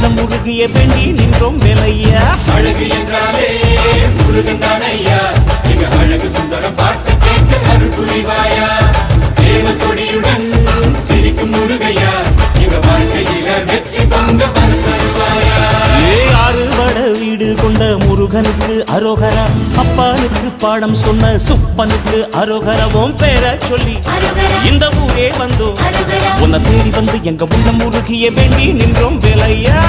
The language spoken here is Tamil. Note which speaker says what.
Speaker 1: உள்ளம் உருகிய வேண்டி நின்றோம் வேலையா.
Speaker 2: அழகு என்றாலே முருகன் தானையா, எங்க அழகு சுந்தரம் பாட்டு கேட்க அருள் புரிவாயா. சேவல் கொடியுடன் சிரிக்கும் முருகையா, எங்க வாழ்க்கையில வெற்றி பொங்க பருவாயா.
Speaker 1: ஆறுபட வீடு கொண்ட முருகனுக்கு அரோகரா, அப்பானுக்கு பாடம் சொன்ன சுப்பனுக்கு அரோகரவும் பேர சொல்லி இந்த ஊரே வந்தோம். உன்னை தேடி வந்து எங்க உள்ளம் உருகிய வேண்டி நின்றோம் வேலையா.